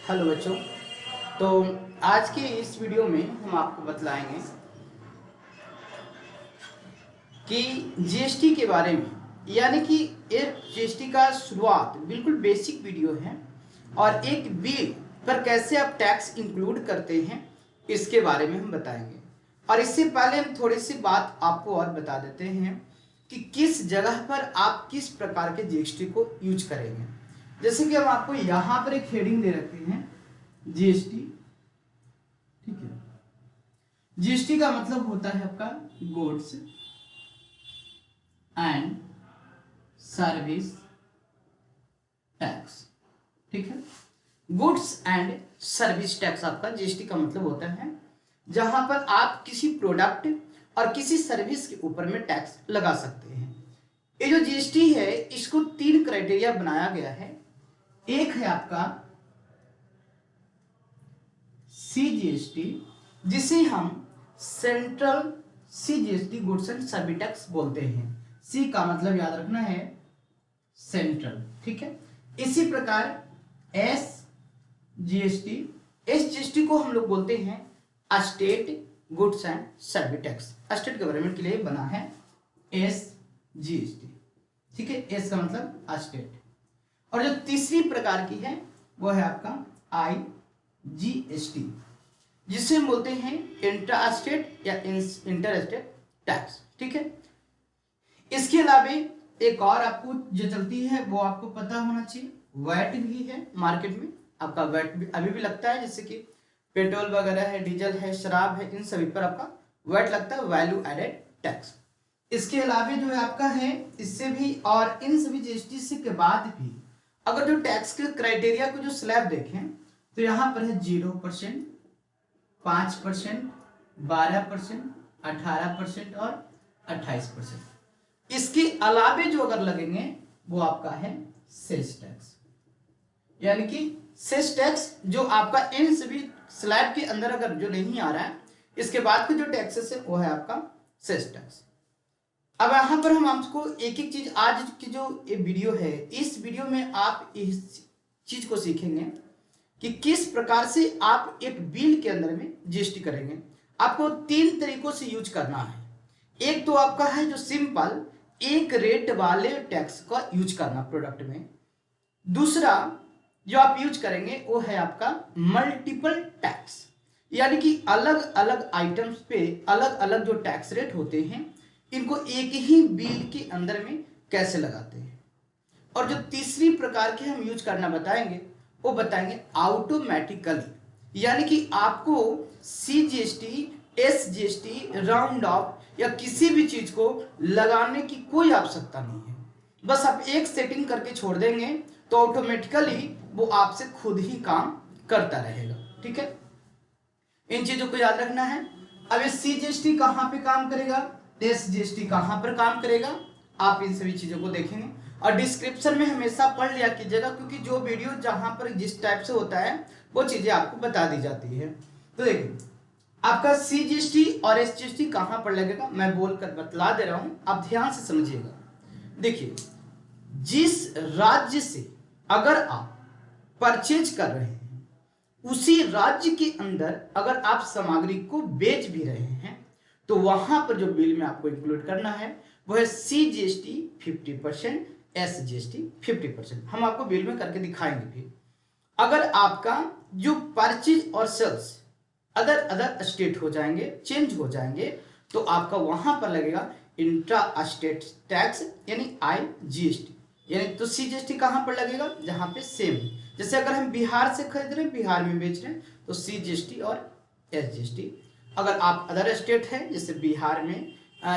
Hello बच्चों। तो आज के इस वीडियो में हम आपको बतलाएंगे कि जीएसटी के बारे में, यानी कि एक जीएसटी का शुरुआत बिल्कुल बेसिक वीडियो है और एक बिल पर कैसे आप टैक्स इंक्लूड करते हैं इसके बारे में हम बताएंगे। और इससे पहले हम थोड़ी सी बात आपको और बता देते हैं कि किस जगह पर आप किस प्रकार के जीएसटी को यूज करेंगे। जैसे कि हम आपको यहाँ पर एक हेडिंग दे रखते हैं जीएसटी। ठीक है, जीएसटी का मतलब होता है आपका गुड्स एंड सर्विस टैक्स। ठीक है, गुड्स एंड सर्विस टैक्स आपका जीएसटी का मतलब होता है जहां पर आप किसी प्रोडक्ट और किसी सर्विस के ऊपर में टैक्स लगा सकते हैं। ये जो जीएसटी है इसको 3 क्राइटेरिया बनाया गया है। एक है आपका सीजीएसटी, जिसे हम central CGST goods and service tax बोलते हैं। सी का मतलब याद रखना है सेंट्रल। ठीक है, इसी प्रकार एस जीएसटी, एस जीएसटी को हम लोग बोलते हैं state goods and service tax. State government के लिए बना है एस जीएसटी। ठीक है, एस का मतलब स्टेट। और जो तीसरी प्रकार की है वो है आपका आई जीएसटी, जिसे हम बोलते हैं इंट्रा स्टेट या इंटर स्टेट टैक्स। ठीक है, इसके अलावा एक और आपको जो चलती है वो आपको पता होना चाहिए, वैट भी है मार्केट में। आपका वैट भी अभी भी लगता है, जैसे कि पेट्रोल वगैरह है, डीजल है, शराब है, इन सभी पर आपका वैट लगता है, वैल्यू एडेड टैक्स। इसके अलावा जो है आपका है इससे भी, और इन सभी जीएसटी से के बाद भी अगर जो टैक्स के क्राइटेरिया को जो स्लैब देखें तो यहाँ पर है 0%, 5%, 12%, 18% और 28%। इसके अलावे जो अगर लगेंगे वो आपका है सेस टैक्स, यानी कि सेस टैक्स जो आपका इन सभी स्लैब के अंदर अगर जो नहीं आ रहा है, इसके बाद के जो टैक्सेस है वो है आपका सेस टैक्स। अब यहाँ पर हम आपको एक एक चीज, आज की जो ये वीडियो है इस वीडियो में आप इस चीज को सीखेंगे कि किस प्रकार से आप एक बिल के अंदर में जीएसटी करेंगे। आपको 3 तरीकों से यूज करना है। एक तो आपका है जो सिंपल एक रेट वाले टैक्स का यूज करना प्रोडक्ट में। दूसरा जो आप यूज करेंगे वो है आपका मल्टीपल टैक्स, यानी कि अलग अलग आइटम्स पे अलग अलग जो टैक्स रेट होते हैं इनको एक ही बिल के अंदर में कैसे लगाते हैं। और जो तीसरी प्रकार के हम यूज करना बताएंगे वो बताएंगे ऑटोमेटिकली, यानी कि आपको सीजीएसटी, एसजीएसटी, राउंड ऑफ या किसी भी चीज को लगाने की कोई आवश्यकता नहीं है। बस आप एक सेटिंग करके छोड़ देंगे तो ऑटोमेटिकली वो आपसे खुद ही काम करता रहेगा। ठीक है, इन चीजों को याद रखना है। अब ये सीजीएसटी कहां पे काम करेगा, एसजीएसटी कहां पर काम करेगा, आप इन सभी चीजों को देखेंगे। और डिस्क्रिप्शन में हमेशा पढ़ लिया कीजिएगा, क्योंकि जो वीडियो जहां पर जिस टाइप से होता है वो चीजें आपको बता दी जाती है। तो देखिए आपका सीजीएसटी और एसजीएसटी कहां पर लगेगा मैं बोलकर बतला दे रहा हूं, आप ध्यान से समझिएगा। देखिए, जिस राज्य से अगर आप परचेज कर रहे हैं उसी राज्य के अंदर अगर आप सामग्री को बेच भी रहे हैं तो वहां पर जो बिल में आपको इंक्लूड करना है वो है सीजीएसटी 50%, एसजीएसटी 50%। हम आपको बिल में करके दिखाएंगे भी। अगर आपका जो परचेज और सेल्स अदर अदर स्टेट हो जाएंगे, चेंज हो जाएंगे, तो आपका वहां पर लगेगा इंट्रा स्टेट टैक्स यानी आईजीएसटी। यानी तो सीजीएसटी कहां पर लगेगा, जहां पे सेम, जैसे अगर हम बिहार से खरीद रहे हैं, बिहार में बेच रहे हैं तो सीजीएसटी और एसजीएसटी। अगर आप अदर स्टेट है जैसे बिहार में,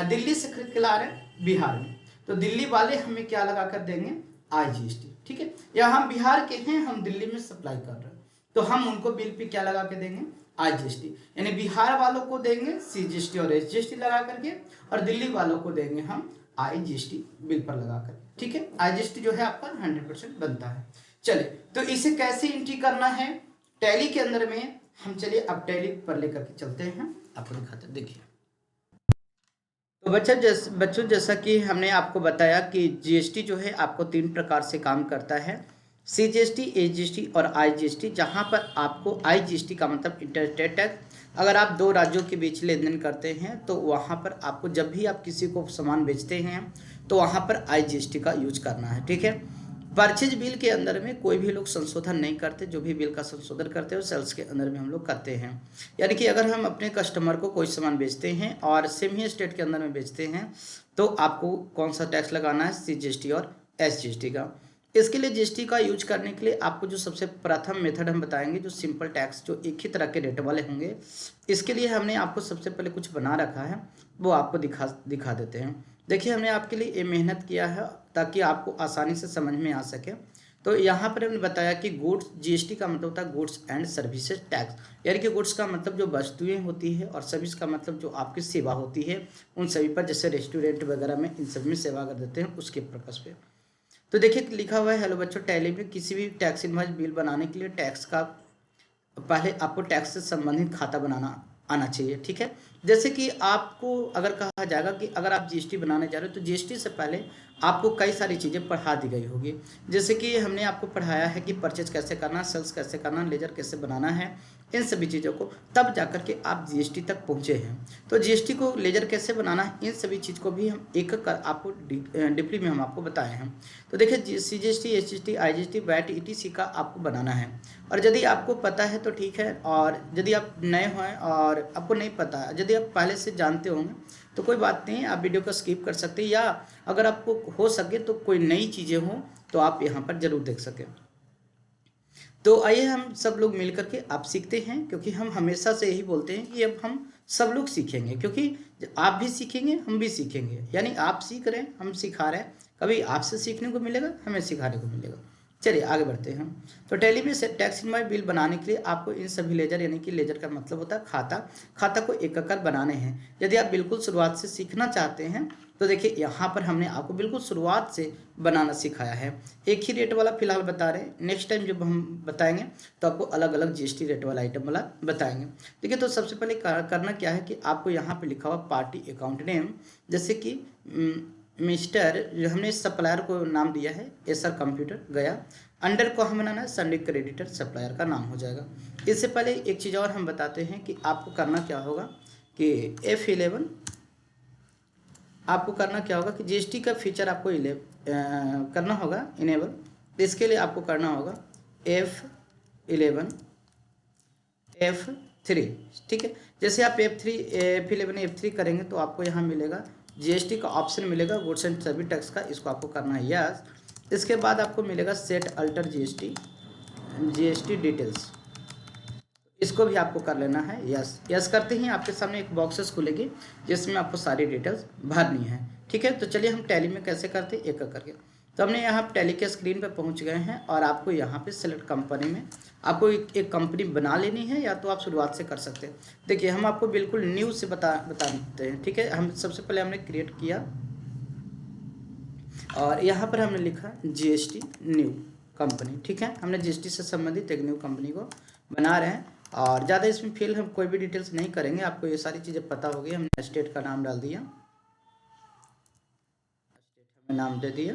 दिल्ली से खरीद के ला रहे हैं बिहार में, तो दिल्ली वाले हमें क्या लगा कर देंगे, आईजीएसटी। ठीक है, या हम बिहार के हैं, हम दिल्ली में सप्लाई कर रहे हैं तो हम उनको बिल पे क्या लगा के देंगे, आईजीएसटी। यानी बिहार वालों को देंगे सीजीएसटी और एसजीएसटी लगा करके, और दिल्ली वालों को देंगे हम आईजीएसटी बिल पर लगा कर। ठीक है, आईजीएसटी जो है आपका 100% बनता है। चलिए, तो इसे कैसे एंट्री करना है टैली के अंदर में, हम चलिए अब टैली पर लेकर के चलते हैं, आपको दिखाते हैं। देखिए तो बच्चों जैसा कि हमने आपको बताया कि जीएसटी जो है आपको 3 प्रकार से काम करता है। CGST, SGST और IGST, जहाँ पर आपको IGST का मतलब इंटरस्टेट टैक्स, अगर आप दो राज्यों के बीच लेन देन करते हैं तो वहाँ पर आपको जब भी आप किसी को सामान बेचते हैं तो वहाँ पर IGST का यूज करना है, ठीक है। परचेज बिल के अंदर में कोई भी लोग संशोधन नहीं करते, जो भी बिल का संशोधन करते हैं वो सेल्स के अंदर में हम लोग करते हैं। यानी कि अगर हम अपने कस्टमर को कोई सामान बेचते हैं और सेम ही स्टेट के अंदर में बेचते हैं तो आपको कौन सा टैक्स लगाना है, CGST और SGST का। इसके लिए GST का यूज करने के लिए आपको जो सबसे प्रथम मेथड हम बताएंगे, जो सिंपल टैक्स, जो एक ही तरह के रेट वाले होंगे, इसके लिए हमने आपको सबसे पहले कुछ बना रखा है, वो आपको दिखा देते हैं। देखिए हमने आपके लिए ये मेहनत किया है ताकि आपको आसानी से समझ में आ सके। तो यहाँ पर हमने बताया कि गुड्स, GST का मतलब होता है गुड्स एंड सर्विसेज टैक्स, यानी कि गुड्स का मतलब जो वस्तुएं होती है और सर्विस का मतलब जो आपकी सेवा होती है उन सभी पर, जैसे रेस्टोरेंट वगैरह में इन सब में सेवा कर देते हैं उसके पर्पज़ पे। तो देखिए लिखा हुआ है, हेलो बच्चों, टैली में किसी भी टैक्स इनवॉइस बिल बनाने के लिए टैक्स का पहले आपको टैक्स से संबंधित खाता बनाना आना चाहिए, ठीक है। जैसे कि आपको अगर कहा जाएगा कि अगर आप GST बनाने जा रहे हो तो GST से पहले आपको कई सारी चीज़ें पढ़ा दी गई होगी। जैसे कि हमने आपको पढ़ाया है कि परचेज कैसे करना, सेल्स कैसे करना, लेजर कैसे बनाना है, इन सभी चीज़ों को, तब जाकर के आप GST तक पहुँचे हैं। तो GST को लेजर कैसे बनाना है, इन सभी चीज़ को भी हम एक कर आपको डीपली में हम आपको बताए हैं। तो देखिए CGST, SGST, IGST, VAT, ETC का आपको बनाना है। और यदि आपको पता है तो ठीक है, और यदि आप नए हैं और आपको नहीं पता, यदि आप पहले से जानते होंगे तो कोई बात नहीं, आप वीडियो को स्किप कर सकते हैं, या अगर आपको हो सके तो कोई नई चीज़ें हों तो आप यहाँ पर ज़रूर देख सकें। तो आइए हम सब लोग मिल करके आप सीखते हैं, क्योंकि हम हमेशा से यही बोलते हैं कि अब हम सब लोग सीखेंगे, क्योंकि आप भी सीखेंगे हम भी सीखेंगे, यानी आप सीख रहे हैं हम सिखा रहे हैं, कभी आपसे सीखने को मिलेगा हमें सिखाने को मिलेगा। चलिए आगे बढ़ते हैं। तो टैली में से टैक्स इनवॉइस बिल बनाने के लिए आपको इन सभी लेजर, यानी कि लेजर का मतलब होता है खाता को एक कर बनाने हैं। यदि आप बिल्कुल शुरुआत से सीखना चाहते हैं तो देखिए यहाँ पर हमने आपको बिल्कुल शुरुआत से बनाना सिखाया है। एक ही रेट वाला फिलहाल बता रहे हैं, नेक्स्ट टाइम जब हम बताएंगे तो आपको अलग अलग GST रेट वाला आइटम वाला बताएंगे। देखिए तो सबसे पहले करना क्या है कि आपको यहाँ पे लिखा हुआ पार्टी अकाउंट नेम, जैसे कि मिस्टर, हमने सप्लायर को नाम दिया है एसर कंप्यूटर गया, अंडर को हम बनाना है संडे क्रेडिटर, सप्लायर का नाम हो जाएगा। इससे पहले एक चीज़ और हम बताते हैं कि आपको करना क्या होगा कि F11 आपको करना क्या होगा कि GST का फीचर आपको करना होगा इनेबल। इसके लिए आपको करना होगा F11 F3, ठीक है। जैसे आप F11 F3 करेंगे तो आपको यहाँ मिलेगा GST का ऑप्शन मिलेगा, गुड्स एंड सर्विस टैक्स का, इसको आपको करना है यस। इसके बाद आपको मिलेगा सेट अल्टर GST डिटेल्स, इसको भी आपको कर लेना है यस। यस करते ही आपके सामने एक बॉक्सेस खुलेगी जिसमें आपको सारी डिटेल्स भरनी है, ठीक है। तो चलिए हम टैली में कैसे करते हैं एक करके। तो हमने यहाँ टैली के स्क्रीन पे पहुँच गए हैं और आपको यहाँ पे सेलेक्ट कंपनी में आपको एक कंपनी बना लेनी है, या तो आप शुरुआत से कर सकते हैं। देखिए हम आपको बिल्कुल न्यू से बता देते हैं, ठीक है। हम सबसे पहले हमने क्रिएट किया और यहाँ पर हमने लिखा GST न्यू कंपनी, ठीक है। हमने GST से संबंधित एक न्यू कंपनी को बना रहे हैं और ज़्यादा इसमें फिल हम कोई भी डिटेल्स नहीं करेंगे, आपको ये सारी चीज़ें पता होगी। हमने स्टेट का नाम डाल दिया, स्टेट हमने नाम दे दिया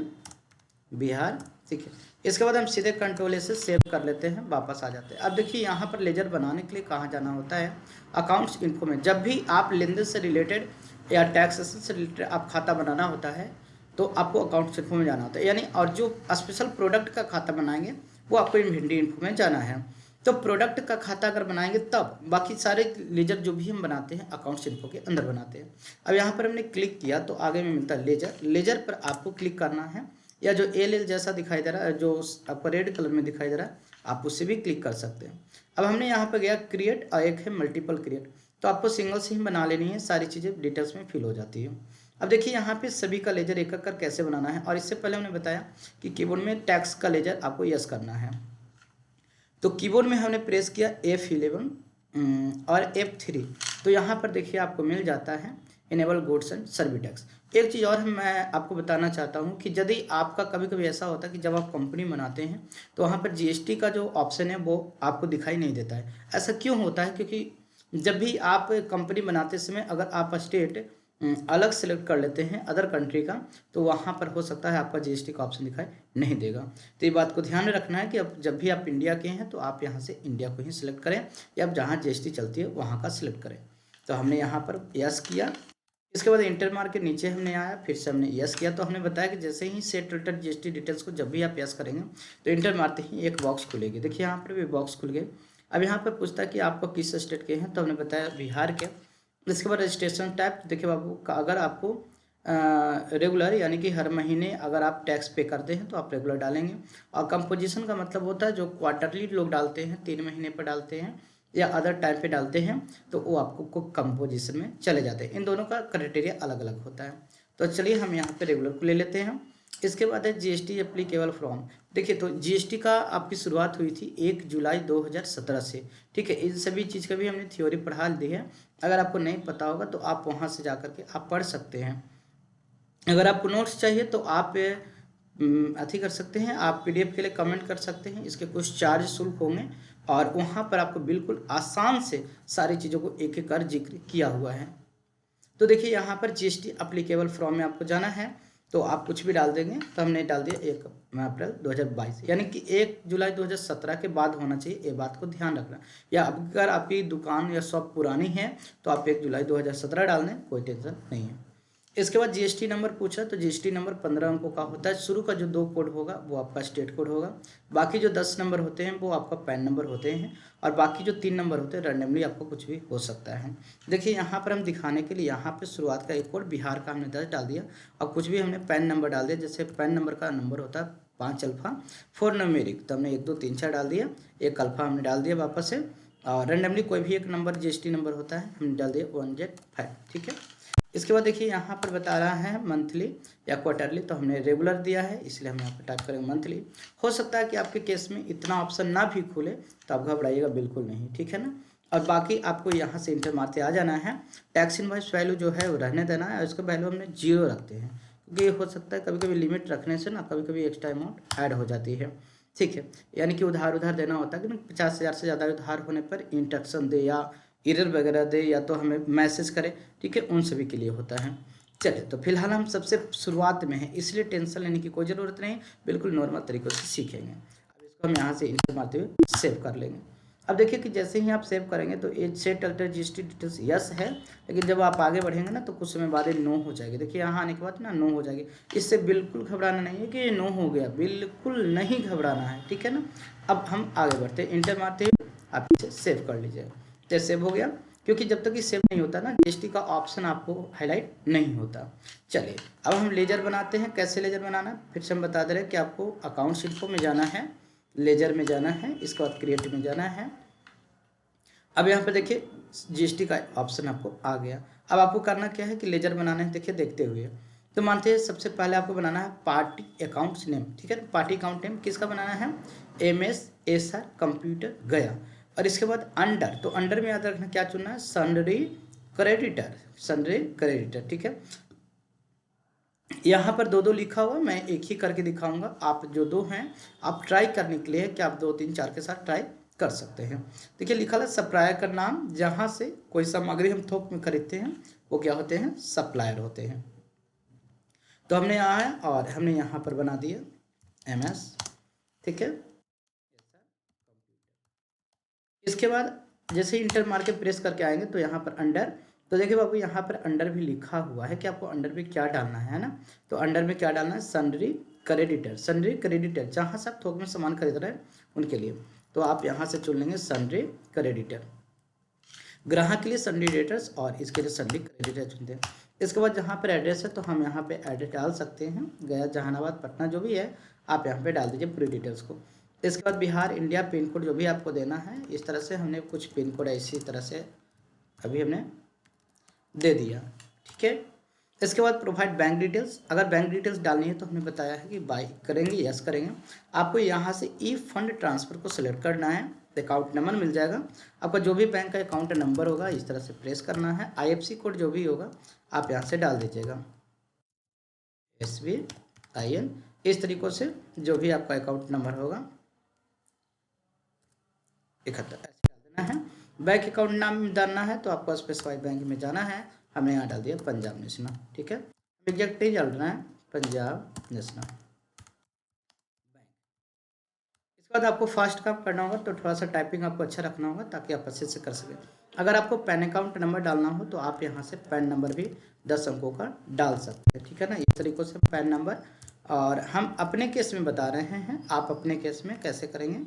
बिहार, ठीक है। इसके बाद हम सीधे कंट्रोल से सेव कर लेते हैं, वापस आ जाते हैं। अब देखिए यहाँ पर लेजर बनाने के लिए कहाँ जाना होता है, अकाउंट्स इन्फो में। जब भी आप लेन देन से रिलेटेड या टैक्सेशन से रिलेटेड आप खाता बनाना होता है तो आपको अकाउंट्स इन्फो में जाना होता है, यानी और जो स्पेशल प्रोडक्ट का खाता बनाएंगे वो आपको इन्वेंटरी इन्फो में जाना है। तो प्रोडक्ट का खाता अगर बनाएंगे तब बाकी सारे लेजर जो भी हम बनाते हैं अकाउंट्स इन्फो के अंदर बनाते हैं। अब यहाँ पर हमने क्लिक किया तो आगे में मिलता है लेजर, लेजर पर आपको क्लिक करना है, या जो एल जैसा दिखाई दे रहा है, जो आपको रेड कलर में दिखाई दे रहा है, आप उससे भी क्लिक कर सकते हैं। अब हमने यहाँ पर गया क्रिएट और एक है मल्टीपल क्रिएट, तो आपको सिंगल से ही बना लेनी है, सारी चीज़ें डिटेल्स में फिल हो जाती है। अब देखिए यहाँ पे सभी का लेजर एक कर कैसे बनाना है, और इससे पहले हमने बताया कि कीबोर्ड में टैक्स का लेजर आपको यस करना है। तो कीबोर्ड में हमने प्रेस किया F11 और F3, तो यहाँ पर देखिए आपको मिल जाता है enable goods and service tax. एक चीज़ और मैं आपको बताना चाहता हूँ कि यदि आपका कभी कभी ऐसा होता है कि जब आप कंपनी बनाते हैं तो वहाँ पर GST का जो ऑप्शन है वो आपको दिखाई नहीं देता है। ऐसा क्यों होता है? क्योंकि जब भी आप कंपनी बनाते समय अगर आप स्टेट अलग सेलेक्ट कर लेते हैं अदर कंट्री का, तो वहाँ पर हो सकता है आपका जीएसटी का ऑप्शन दिखाई नहीं देगा। तो ये बात को ध्यान में रखना है कि अब जब भी आप इंडिया के हैं तो आप यहाँ से इंडिया को ही सिलेक्ट करें, या आप जहाँ जीएसटी चलती है वहाँ का सिलेक्ट करें। तो हमने यहाँ पर यस किया। इसके बाद इंटर मार के नीचे हमने आया, फिर से हमने यस किया। तो हमने बताया कि जैसे ही सेट रिटर्न जीएसटी डिटेल्स को जब भी आप यस करेंगे तो इंटर मारते ही एक बॉक्स खुलेगी। देखिए यहाँ पर भी बॉक्स खुल गए। अब यहाँ पर पूछता है कि आपको किस स्टेट के हैं, तो हमने बताया बिहार के। इसके बाद रजिस्ट्रेशन टाइप, देखिए बाबू अगर आपको रेगुलर यानी कि हर महीने अगर आप टैक्स पे करते हैं तो आप रेगुलर डालेंगे। और कंपोजिशन का मतलब होता है जो क्वार्टरली लोग डालते हैं, 3 महीने पर डालते हैं या अदर टाइम पे डालते हैं, तो वो आपको कंपोजिशन में चले जाते हैं। इन दोनों का क्राइटेरिया अलग अलग होता है। तो चलिए हम यहाँ पे रेगुलर को ले लेते हैं। इसके बाद है जीएसटी एप्लीकेबल फ्रॉम। देखिए तो जीएसटी का आपकी शुरुआत हुई थी 1 जुलाई 2017 से, ठीक है। इन सभी चीज़ का भी हमने थ्योरी पढ़ा दी है। अगर आपको नहीं पता होगा तो आप वहाँ से जा करके आप पढ़ सकते हैं। अगर आपको नोट्स चाहिए तो आप अथी कर सकते हैं, आप पीडीएफ के लिए कमेंट कर सकते हैं। इसके कुछ चार्ज शुल्क होंगे और वहाँ पर आपको बिल्कुल आसान से सारी चीज़ों को एक एक कर जिक्र किया हुआ है। तो देखिए यहाँ पर जीएसटी अप्लीकेबल फ्रॉम में आपको जाना है, तो आप कुछ भी डाल देंगे। तो हमने डाल दिया 1 अप्रैल 2022, यानी कि 1 जुलाई 2017 के बाद होना चाहिए, ये बात को ध्यान रखना। या अगर आपकी दुकान या शॉप पुरानी है तो आप 1 जुलाई 2017 डाल दें, कोई टेंशन नहीं है। इसके बाद जीएसटी नंबर पूछा, तो जीएसटी नंबर 15 अंकों का होता है। शुरू का जो 2 कोड होगा वो आपका स्टेट कोड होगा, बाकी जो 10 नंबर होते हैं वो आपका पैन नंबर होते हैं, और बाकी जो 3 नंबर होते हैं रैंडमली आपको कुछ भी हो सकता है। देखिए यहाँ पर हम दिखाने के लिए यहाँ पे शुरुआत का एक कोड बिहार का हमने 10 डाल दिया, और कुछ भी हमने पैन नंबर डाल दिया। जैसे पैन नंबर का नंबर होता है 5 अल्फ़ा 4 न्यूमेरिक, तो हमने 1 2 3 4 डाल दिया, 1 अल्फ़ा हमने डाल दिया वापस से, और रैंडमली कोई भी एक नंबर जीएसटी नंबर होता है हमने डाल दिया 1Z5, ठीक है। इसके बाद देखिए यहाँ पर बता रहा है मंथली या क्वार्टरली, तो हमने रेगुलर दिया है इसलिए हम यहाँ पर टाइप करेंगे मंथली। हो सकता है कि आपके केस में इतना ऑप्शन ना भी खुले, तो आप घबराइएगा बिल्कुल नहीं, ठीक है ना। और बाकी आपको यहाँ से इंटर मारते आ जाना है। टैक्स इनवॉइस वैल्यू जो है वो रहने देना है, और इसका वैल्यू हमने 0 रखते हैं, क्योंकि हो सकता है कभी कभी लिमिट रखने से ना कभी कभी एक्स्ट्रा अमाउंट ऐड हो जाती है, ठीक है। यानी कि उधार देना होता है कि ना 50,000 से ज़्यादा उधार होने पर इंस्ट्रक्शन दे या एरर वगैरह दे या तो हमें मैसेज करे, ठीक है, उन सभी के लिए होता है। चलिए तो फिलहाल हम सबसे शुरुआत में हैं इसलिए टेंशन लेने की कोई ज़रूरत नहीं, बिल्कुल नॉर्मल तरीक़े से सीखेंगे। अब इसको हम यहाँ से इंटर मारते हुए सेव कर लेंगे। अब देखिए कि जैसे ही आप सेव करेंगे तो ये set alter GST details yes है, लेकिन जब आप आगे बढ़ेंगे ना तो कुछ समय बाद ये नो हो जाएगी। देखिए यहाँ आने के बाद ना नो हो जाएगी। इससे बिल्कुल घबराना नहीं है कि ये नो हो गया, बिल्कुल नहीं घबराना है, ठीक है ना। अब हम आगे बढ़ते हैं, इंटर मारते हुए आप इसे सेव कर लीजिएगा। तो सेव हो गया, क्योंकि जब तक ये सेव नहीं होता ना जीएसटी का ऑप्शन आपको हाईलाइट नहीं होता। चलिए अब हम लेजर बनाते हैं। कैसे लेजर बनाना है फिर से हम बता दे रहे हैं कि आपको अकाउंट इन्फो में जाना है, लेजर में जाना है, इसके बाद क्रिएट में जाना है। अब यहाँ पर देखिए जीएसटी का ऑप्शन आपको आ गया। अब आपको करना क्या है कि लेजर बनाना है, देखिए देखते हुए। तो मानते हैं सबसे पहले आपको बनाना है पार्टी अकाउंट्स नेम, ठीक है। पार्टी अकाउंट नेम किसका बनाना है, MSSR कंप्यूटर गया। और इसके बाद अंडर, तो अंडर में याद रखना क्या चुनना है, सन्ड्री क्रेडिटर, सन्ड्री क्रेडिटर, ठीक है। यहाँ पर 2 2 लिखा हुआ, मैं एक ही करके दिखाऊंगा। आप जो 2 हैं आप ट्राई करने के लिए कि आप 2 3 4 के साथ ट्राई कर सकते हैं। देखिए लिखा है सप्लायर का नाम, जहाँ से कोई सामग्री हम थोक में खरीदते हैं वो क्या होते हैं, सप्लायर होते हैं। तो हमने यहाँ है और हमने यहाँ पर बना दिया MS, ठीक है। इसके बाद जैसे इंटर मार के प्रेस करके आएंगे तो यहाँ पर अंडर, तो देखिए बाबू यहाँ पर अंडर भी लिखा हुआ है कि आपको अंडर में क्या डालना है ना। तो अंडर में क्या डालना है, सन्ड्री क्रेडिटर, सन्ड्री क्रेडिटर, जहाँ से आप थोक में सामान खरीद रहे हैं उनके लिए। तो आप यहाँ से चुन लेंगे सन्ड्री क्रेडिटर, ग्राहक के लिए सन्ड्री डेटर्स और इसके लिए सन्ड्री क्रेडिटर चुनते हैं। इसके बाद जहाँ पर एड्रेस है तो हम यहाँ पे एड्रेस डाल सकते हैं, गया, जहानाबाद, पटना, जो भी है आप यहाँ पे डाल दीजिए पूरी डिटेल्स को। इसके बाद बिहार इंडिया पिन कोड जो भी आपको देना है, इस तरह से हमने कुछ पिन कोड इसी तरह से अभी हमने दे दिया, ठीक है। इसके बाद प्रोवाइड बैंक डिटेल्स, अगर बैंक डिटेल्स डालनी है तो हमने बताया है कि बाई करेंगे, यस करेंगे। आपको यहाँ से ई फंड ट्रांसफ़र को सिलेक्ट करना है, अकाउंट नंबर मिल जाएगा आपका, जो भी बैंक का अकाउंट नंबर होगा इस तरह से प्रेस करना है। IFSC कोड जो भी होगा आप यहाँ से डाल दीजिएगा, SBIN, इस तरीक़ों से जो भी आपका अकाउंट नंबर होगा 71 ऐसे डाल देना है। बैंक अकाउंट नाम डालना है तो आपको स्पेसिफाइड बैंक में जाना है हमने यहाँ डाल दिया पंजाब नेशनल, ठीक है, एग्जैक्ट नहीं डाल रहा है, पंजाब नेशनल। इसके बाद आपको फास्ट काम करना होगा तो थोड़ा सा टाइपिंग आपको अच्छा रखना होगा ताकि आप अच्छे से कर सकें। अगर आपको पैन अकाउंट नंबर डालना हो तो आप यहाँ से पैन नंबर भी 10 अंकों का डाल सकते हैं, ठीक है ना, इस तरीक़ों से पैन नंबर। और हम अपने केस में बता रहे हैं, आप अपने केस में कैसे करेंगे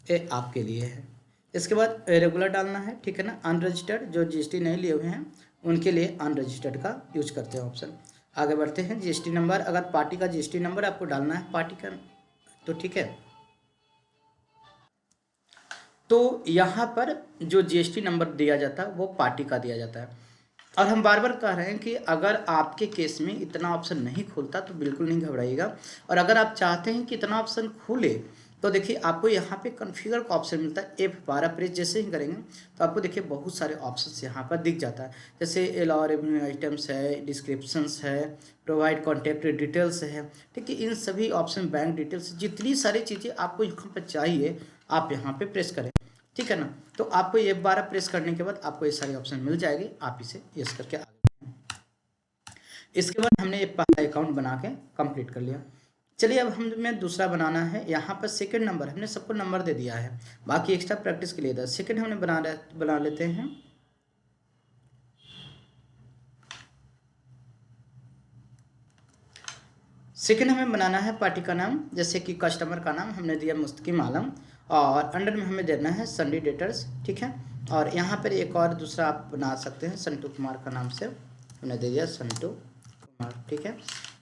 ये आपके लिए है। इसके बाद रेगुलर डालना है, ठीक है ना, अनरजिस्टर्ड जो जीएसटी नहीं लिए हुए हैं उनके लिए अनरजिस्टर्ड का यूज करते हैं ऑप्शन। आगे बढ़ते हैं, जीएसटी नंबर, अगर पार्टी का जीएसटी नंबर आपको डालना है पार्टी का तो ठीक है। तो यहाँ पर जो जीएसटी नंबर दिया जाता है वो पार्टी का दिया जाता है। और हम बार बार कह रहे हैं कि अगर आपके केस में इतना ऑप्शन नहीं खुलता तो बिल्कुल नहीं घबराइएगा। और अगर आप चाहते हैं कि इतना ऑप्शन खुले तो देखिए आपको यहाँ पे कॉन्फ़िगर का ऑप्शन मिलता है, F12 प्रेस जैसे ही करेंगे तो आपको देखिए बहुत सारे ऑप्शंस यहाँ पर दिख जाता है, जैसे अलाउ रेवेन्यू आइटम्स है, डिस्क्रिप्शंस है, प्रोवाइड कॉन्टैक्ट डिटेल्स है, ठीक है, इन सभी ऑप्शन, बैंक डिटेल्स, जितनी सारी चीज़ें आपको यहाँ पर चाहिए आप यहाँ पे प्रेस करें, ठीक है ना। तो आपको F12 प्रेस करने के बाद आपको ये सारे ऑप्शन मिल जाएंगे, आप इसे यस करके आगे। इसके बाद हमने एक पहला अकाउंट बना के कंप्लीट कर लिया। चलिए अब हमें दूसरा बनाना है। यहाँ पर सेकंड नंबर हमने सबको नंबर दे दिया है, बाकी एक्स्ट्रा प्रैक्टिस के लिए था। सेकंड हमने बना लेते हैं। सेकंड हमें बनाना है पार्टी का नाम, जैसे कि कस्टमर का नाम हमने दिया मुस्तकीम आलम और अंडर में हमें देना है संडी डेटर्स, ठीक है। और यहाँ पर एक और दूसरा आप बना सकते हैं, संटू कुमार का नाम से हमने दे दिया संटू कुमार, ठीक है।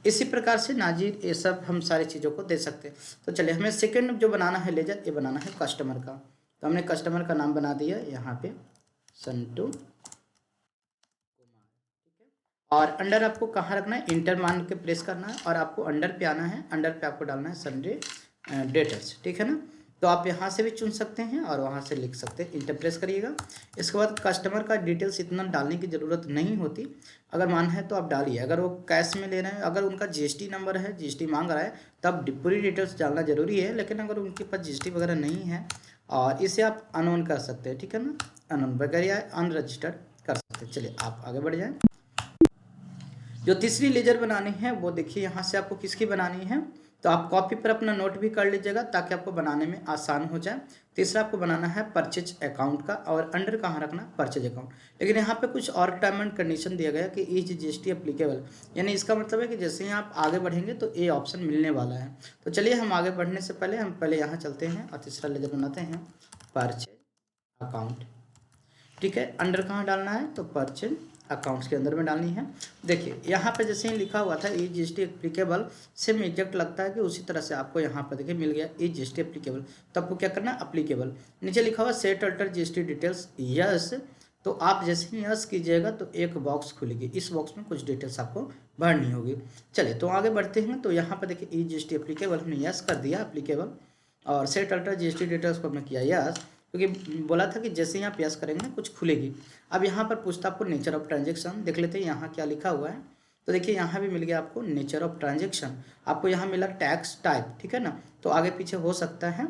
इसी प्रकार से नाजिर, ये सब हम सारी चीज़ों को दे सकते हैं। तो चलिए हमें सेकंड जो बनाना है लेजर, ये बनाना है कस्टमर का। तो हमने कस्टमर का नाम बना दिया यहाँ पे संटू कुमार, ठीक है। और अंडर आपको कहाँ रखना है, इंटर मान के प्रेस करना है और आपको अंडर पे आना है, अंडर पे आपको डालना है संडे डेटर्स, ठीक है ना। तो आप यहाँ से भी चुन सकते हैं और वहाँ से लिख सकते हैं, इंटर प्रेस करिएगा। इसके बाद कस्टमर का डिटेल्स इतना डालने की ज़रूरत नहीं होती, अगर मान है तो आप डालिए। अगर वो कैश में ले रहे हैं, अगर उनका जीएसटी नंबर है, जीएसटी मांग रहा है, तब पूरी डिटेल्स डालना जरूरी है। लेकिन अगर उनके पास जीएसटी वगैरह नहीं है और इसे आप अनऑन कर सकते हैं, ठीक है ना, अनऑन वगैरह या अनरजिस्टर्ड कर सकते हैं। चलिए आप आगे बढ़ जाएँ। जो तीसरी लेजर बनानी है वो देखिए यहाँ से आपको किसकी बनानी है, तो आप कॉपी पर अपना नोट भी कर लीजिएगा ताकि आपको बनाने में आसान हो जाए। तीसरा आपको बनाना है परचेज अकाउंट का, और अंडर कहाँ रखना, परचेज अकाउंट। लेकिन यहाँ पे कुछ और टर्म एंड कंडीशन दिया गया कि ईच जीएसटी एप्लीकेबल, यानी इसका मतलब है कि जैसे ही आप आगे बढ़ेंगे तो ये ऑप्शन मिलने वाला है। तो चलिए हम आगे बढ़ने से पहले हम पहले यहाँ चलते हैं और तीसरा लेजर बनाते हैं परचेज अकाउंट, ठीक है। अंडर कहाँ डालना है, तो परचेज अकाउंट्स के अंदर में डालनी है। देखिए यहाँ पे जैसे ही लिखा हुआ था ई जीएसटी एप्लीकेबल, सेम एग्जैक्ट लगता है कि उसी तरह से आपको यहाँ पर देखिए मिल गया ई जीएसटी एप्लीकेबल। तो आपको क्या करना है, अप्लीकेबल, नीचे लिखा हुआ set alter GST details yes, तो आप जैसे ही यस कीजिएगा तो एक बॉक्स खुलेगी, इस बॉक्स में कुछ डिटेल्स आपको भरनी होगी। चलिए तो आगे बढ़ते हैं। तो यहाँ पर देखिए ई जीएसटी एप्लीकेबल हमने यस कर दिया एप्लीकेबल, और सेट अल्टर जीएसटी डिटेल्स को हमने किया यस, क्योंकि बोला था कि जैसे ही आप यस करेंगे ना कुछ खुलेगी। अब यहाँ पर पूछता आपको नेचर ऑफ ट्रांजेक्शन, देख लेते हैं यहाँ क्या लिखा हुआ है। तो देखिए यहाँ भी मिल गया आपको नेचर ऑफ ट्रांजेक्शन, आपको यहाँ मिला टैक्स टाइप, ठीक है ना, तो आगे पीछे हो सकता है।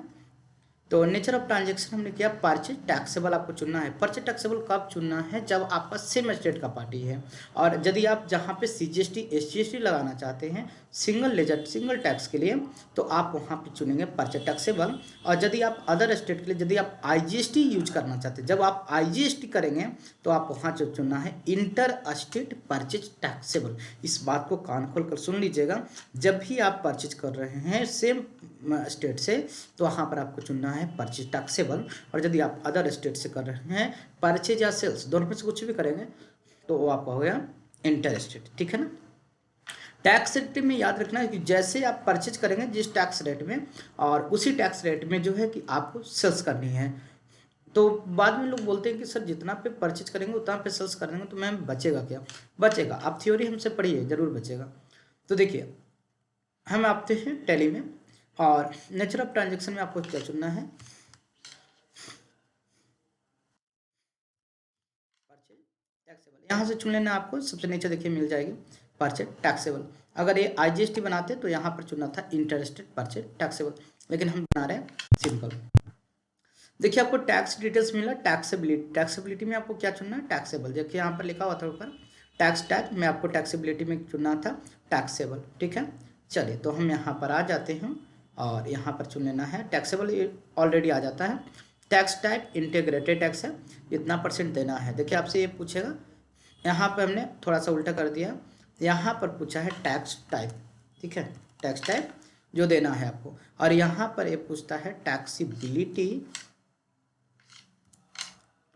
तो नेचर ऑफ ट्रांजेक्शन हमने किया परचेज टैक्सेबल, आपको चुनना है। परचेज टैक्सेबल कब चुनना है, जब आपका सेम स्टेट का पार्टी है, और यदि आप जहाँ पे सीजीएसटी एसजीएसटी लगाना चाहते हैं सिंगल लेजर सिंगल टैक्स के लिए, तो आप वहाँ पे चुनेंगे परचेज टैक्सेबल। और यदि आप अदर स्टेट के लिए, यदि आप आईजीएसटी यूज करना चाहते हैं, जब आप आईजीएसटी करेंगे तो आप वहाँ जो चुनना है इंटर स्टेट परचेज टैक्सेबल। इस बात को कान खोल कर सुन लीजिएगा, जब भी आप परचेज कर रहे हैं सेम स्टेट से तो वहाँ पर आपको चुनना है परचेज टैक्सेबल। और यदि आप अदर स्टेट से कर रहे हैं परचेज या सेल्स, दोनों में से कुछ भी करेंगे, तो वो आपका हो गया इंटर स्टेट, ठीक है ना। टैक्स रेट में याद रखना है कि जैसे आप परचेज करेंगे जिस टैक्स रेट में, और उसी टैक्स रेट में जो है कि आपको सेल्स करनी है। तो बाद में लोग बोलते हैं कि सर जितना पे परचेज करेंगे उतना पे सेल्स करेंगे, तो मैम बचेगा क्या, बचेगा, आप थ्योरी हमसे पढ़िए जरूर बचेगा। तो देखिए हम आते हैं टैली में, और नेचर ऑफ ट्रांजेक्शन में आपको क्या चुनना है, परचेज टैक्सेबल, यहाँ से चुन लेना आपको। सबसे नीचे देखिए मिल जाएगी परचेज टैक्सेबल। अगर ये आईजीएसटी बनाते तो यहाँ पर चुनना था इंटरेस्टेड परचेज टैक्सेबल, लेकिन हम बना रहे हैं सिंपल। देखिए आपको टैक्स डिटेल्स मिला, टैक्सेबिलिटी, टैक्सेबिलिटी में आपको क्या चुनना है, टैक्सेबल। देखिए यहाँ पर लिखा हुआ था ऊपर टैक्स टाइप में आपको टैक्सेबिलिटी में चुनना था टैक्सेबल, ठीक है। चलिए तो हम यहाँ पर आ जाते हैं और यहाँ पर चुन लेना है टैक्सेबल, ऑलरेडी आ जाता है। टैक्स टाइप इंटीग्रेटेड टैक्स है, इतना % देना है। देखिए आपसे ये पूछेगा, यहाँ पर हमने थोड़ा सा उल्टा कर दिया, यहाँ पर पूछा है टैक्स टाइप, ठीक है, टैक्स टाइप जो देना है आपको, और यहाँ पर ये पूछता है टैक्सीबिलिटी,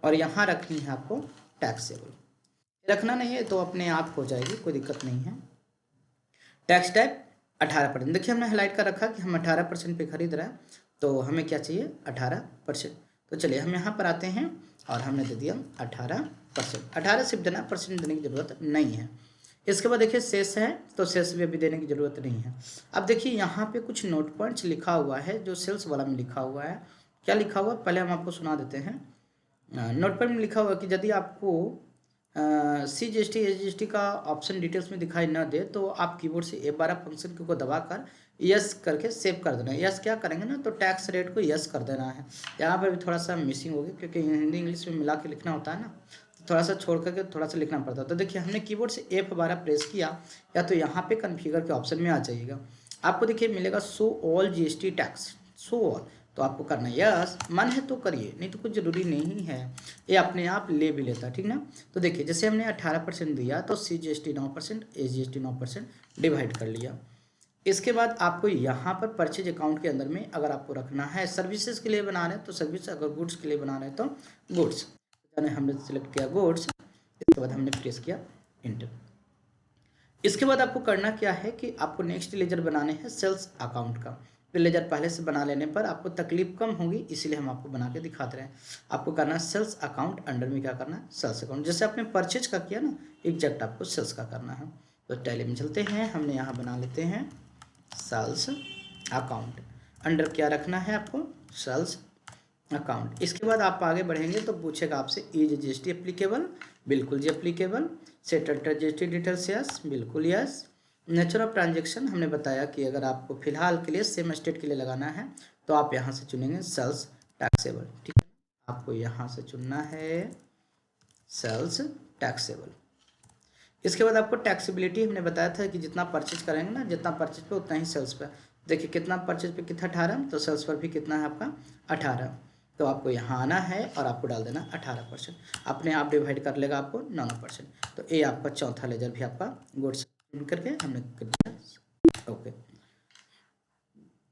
और यहाँ रखनी है आपको टैक्सेबल। रखना नहीं है तो अपने आप हो जाएगी, कोई दिक्कत नहीं है। टैक्स टाइप 18%, देखिए हमने हाईलाइट कर रखा कि हम 18% पे खरीद रहे हैं, तो हमें क्या चाहिए 18%। तो चलिए हम यहाँ पर आते हैं और हमने दे दिया 18%। 18 सिर्फ देना, % देने की जरूरत नहीं है। इसके बाद देखिए शेष है, तो शेष भी अभी देने की जरूरत नहीं है। अब देखिए यहाँ पे कुछ नोट पॉइंट्स लिखा हुआ है जो सेल्स वाला में लिखा हुआ है। क्या लिखा हुआ पहले हम आपको सुना देते हैं। नोट पॉइंट में लिखा हुआ कि यदि आपको CGST SGST का ऑप्शन डिटेल्स में दिखाई न दे तो आप कीबोर्ड से F12 फंक्शन को दबाकर यस करके सेव कर देना है। यस क्या करेंगे ना, तो टैक्स रेट को यस कर देना है। यहाँ पर भी थोड़ा सा मिसिंग होगी क्योंकि हिंदी इंग्लिश में मिला के लिखना होता है ना, तो थोड़ा सा छोड़ करके थोड़ा सा लिखना पड़ता है। तो देखिए हमने कीबोर्ड से F12 प्रेस किया, या तो यहाँ पे कन्फिगर के ऑप्शन में आ जाइएगा, आपको देखिए मिलेगा show all GST tax, show all, तो आपको करना है यस। मन है तो करिए, नहीं तो कुछ ज़रूरी नहीं है, ये अपने आप ले भी लेता है, ठीक ना। तो देखिए जैसे हमने 18% दिया तो CGST 9%, SGST 9% डिवाइड कर लिया। इसके बाद आपको यहाँ पर परचेज अकाउंट के अंदर में अगर आपको रखना है, सर्विसेज के लिए बना रहे हैं तो सर्विस, अगर गुड्स के लिए बना रहे हैं तो गुड्स, यानी हमने सिलेक्ट किया गुड्स। इसके बाद हमने प्रेस किया इंटर। इसके बाद आपको करना क्या है कि आपको नेक्स्ट लेजर बनाने हैं सेल्स अकाउंट का। लेजर पहले से बना लेने पर आपको तकलीफ कम होगी, इसीलिए हम आपको बना के दिखाते रहे हैं। आपको करना है सेल्स अकाउंट, अंडर में क्या करना है सेल्स अकाउंट, जैसे आपने परचेज का किया ना एग्जैक्ट आपको सेल्स का करना है। तो टैली में चलते हैं, हमने यहाँ बना लेते हैं सेल्स अकाउंट, अंडर क्या रखना है आपको सेल्स अकाउंट। इसके बाद आप आगे बढ़ेंगे तो पूछेगा आपसे इज GST एप्लीकेबल, बिल्कुल जी applicable. Settle GST details yes, बिल्कुल यस। नेचर ऑफ ट्रांजेक्शन हमने बताया कि अगर आपको फिलहाल के लिए सेम स्टेट के लिए लगाना है तो आप यहाँ से चुनेंगे सेल्स टैक्सेबल, ठीक है। आपको यहाँ से चुनना है सेल्स टैक्सेबल। इसके बाद आपको टैक्सेबिलिटी हमने बताया था कि जितना परचेज करेंगे ना, जितना परचेज पे उतना ही सेल्स पे। देखिए कितना परचेज पे कितना 18, तो सेल्स पर भी कितना है आपका 18। तो आपको यहाँ आना है और आपको डाल देना 18%, अपने आप डिवाइड कर लेगा आपको 9%। तो ये आपका चौथा लेजर भी आपका गुड्स करके हमने कर दिया ओके।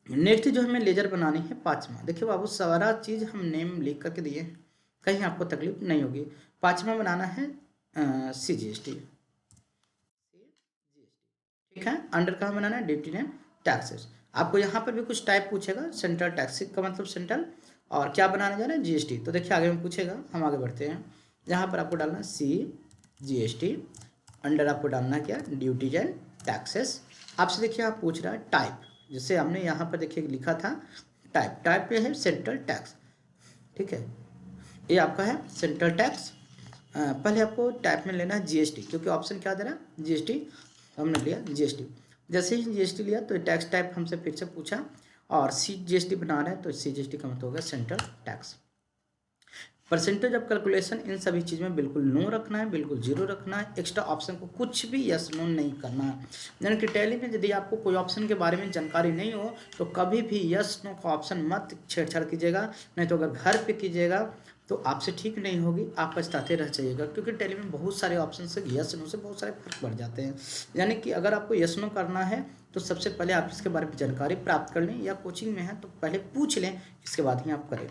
नेक्स्ट जो हमें लेजर बनानी है 5वां, देखिए बाबू सारा चीज़ हम नेम लिख करके दिए, कहीं आपको तकलीफ नहीं होगी। 5वां बनाना है CGST, ठीक है। अंडर कहाँ बनाना है ड्यूटी एंड टैक्सेस। आपको यहाँ पर भी कुछ टाइप पूछेगा, सेंट्रल टैक्स का मतलब सेंट्रल, और क्या बनाने जा रहे हैं GST। तो देखिए आगे में पूछेगा, हम आगे बढ़ते हैं। यहाँ पर आपको डालना CGST, अंडर आपको डालना क्या ड्यूटीज एंड टैक्सेस। आपसे देखिए आप पूछ रहा है टाइप, जैसे हमने यहाँ पर देखिए लिखा था टाइप, टाइप पे है सेंट्रल टैक्स, ठीक है, ये आपका है सेंट्रल टैक्स। पहले आपको टाइप में लेना है GST, क्योंकि ऑप्शन क्या दे रहा है GST, हमने लिया GST। जैसे ही GST लिया तो टैक्स टाइप हमसे फिर से पूछा, और CGST बना रहे हैं तो CGST का मतलब होगा central tax. Percentage of calculation in सभी चीज़ में बिल्कुल नो रखना है, बिल्कुल जीरो रखना है। एक्स्ट्रा ऑप्शन को कुछ भी यस नो नहीं करना है। यानी कि टैली में यदि आपको कोई ऑप्शन के बारे में जानकारी नहीं हो तो कभी भी यस नो का ऑप्शन मत छेड़छाड़ कीजिएगा, नहीं तो अगर घर पे कीजिएगा तो आपसे ठीक नहीं होगी, आप पछताते रह जाइएगा। क्योंकि टैली में बहुत सारे ऑप्शन से यस नो से बहुत सारे फर्क बढ़ जाते हैं। यानी कि अगर आपको यस नो करना है तो सबसे पहले आप इसके बारे में जानकारी प्राप्त कर लें, या कोचिंग में है तो पहले पूछ लें, इसके बाद ही आप करें।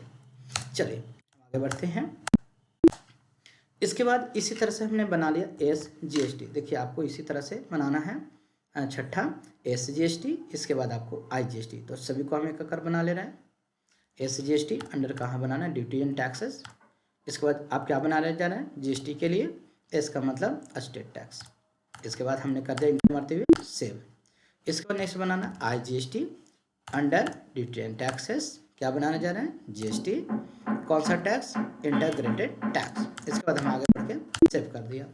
चलिए आगे बढ़ते हैं। इसके बाद इसी तरह से हमने बना लिया SGST। देखिए आपको इसी तरह से बनाना है छठा SGST, इसके बाद आपको IGST। तो सभी को हम एक कर बना ले रहे हैं। SGST अंडर कहाँ बनाना है ड्यूटी एंड टैक्सेस। इसके बाद आप क्या बना रहे जा रहे हैं GST के लिए, एस का मतलब स्टेट टैक्स। इसके बाद हमने कर दिया इंटर मारते हुए सेव। इसके बाद next banana IGST under duty and taxes. क्या बनाने जा रहे हैं GST, कौन सा टैक्स इंटीग्रेटेड टैक्स। इसके बाद हम आगे बढ़ के सेव कर दिया।